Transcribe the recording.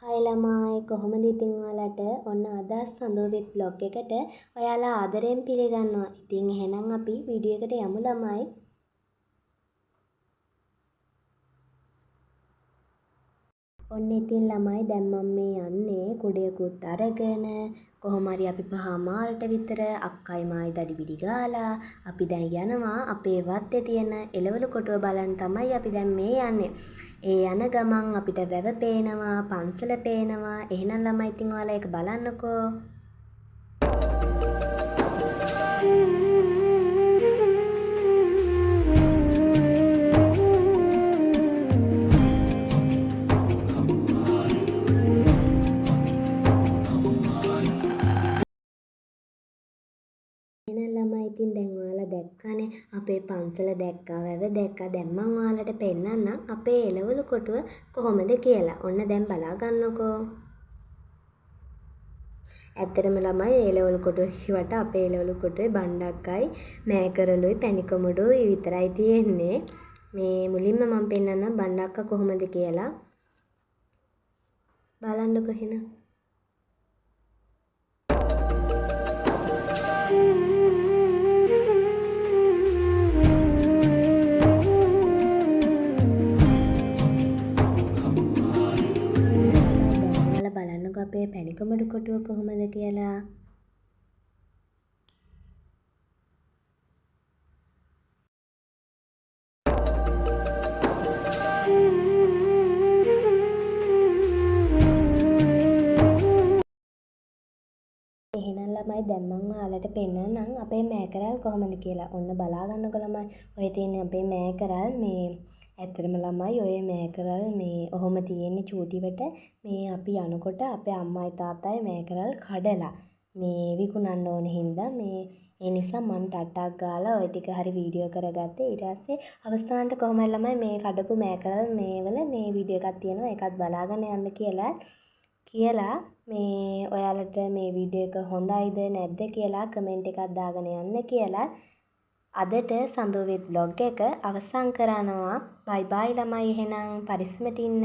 Hi ළමයි කොහොමද ඉතින් ඔයාලට ඔන්න අද සඳෝවෙත් බ්ලොග් එකට ඔයාලා ආදරයෙන් පිළිගන්නවා. ඉතින් එහෙනම් අපි වීඩියෝ එකට යමු ළමයි. ඔන්න ඉතින් ළමයි දැන් මම මේ යන්නේ කුඩයකුත් අරගෙන කොහොම හරි අපි 5:00 විතර අක්කයි මායි දඩිබිඩි ගාලා අපි දැන් යනවා අපේ වත්තේ තියෙන එළවලු කොටුව බලන්න තමයි අපි දැන් මේ යන්නේ. ඒ යන ගමන් අපිට වැව පේනවා, පන්සල පේනවා. එහෙනම් ළමයි ඉතින් ඔයාලා ඒක බලන්නකෝ. එහෙනම් ළමයි ඉතින් දැන් ඔයාලා දැක්කනේ අපේ පන්සල දැක්කා, වැව දැක්කා. දැන් මම ඔයාලට පෙන්නන්නම් අපේ එළවලු කොටුව කොහොමද කියලා. ඔන්න දැන් බලා ගන්නකෝ. ඇත්තටම ළමයි එළවලු කොටුව කිව්වට අපේ එළවලු කොටුවේ බණ්ඩක්කයි, මෑකරළුයි, පැණිකොමඩුයි විතරයි තියෙන්නේ. මේ මුලින්ම මම පෙන්නන්නම් බණ්ඩක්ක කොහොමද කියලා. බලන්නකෝ එහෙනම්. බලන්නකෝ අපේ පැණිකොමඩු කොටුව කොහොමද කියලා. එහෙනම් ළමයි දැන් මම ඔයාලට පෙන්නන්නම් අපේ මෑකරල් කොහොමද කියලා. ඔන්න බලා ගන්නකො ළමයි. ඔය තියෙන අපේ මෑකරල් මේ ඇත්තටම ළමයි ඔය මෑකරල් මේ ඔහොම තියෙන්නේ චූටිවට. මේ අපි යනකොට අපේ අම්මයි තාත්තයි මෑකරල් කඩලා මේ විකුණන්න ඕන හින්දා මේ ඒ නිසා මම ටට්ටක් ගාලා ඔය ටික හරි වීඩියෝ කරගත්තේ. ඊට පස්සේ අවසානට කොහොමද ළමයි මේ කඩපු මෑකරල් මේවල මේ වීඩියෝ එකක් තියෙනවා. ඒකත් බලාගෙන යන්න කියලා මේ ඔයාලට මේ වීඩියෝ එක හොඳයිද නැද්ද කියලා කමෙන්ට් එකක් දාගෙන යන්න කියලා අදට සඳෝවෙත් බ්ලොග් එක අවසන් කරනවා. බයි බයි ළමයි එහෙනම් පරිස්සමට ඉන්න.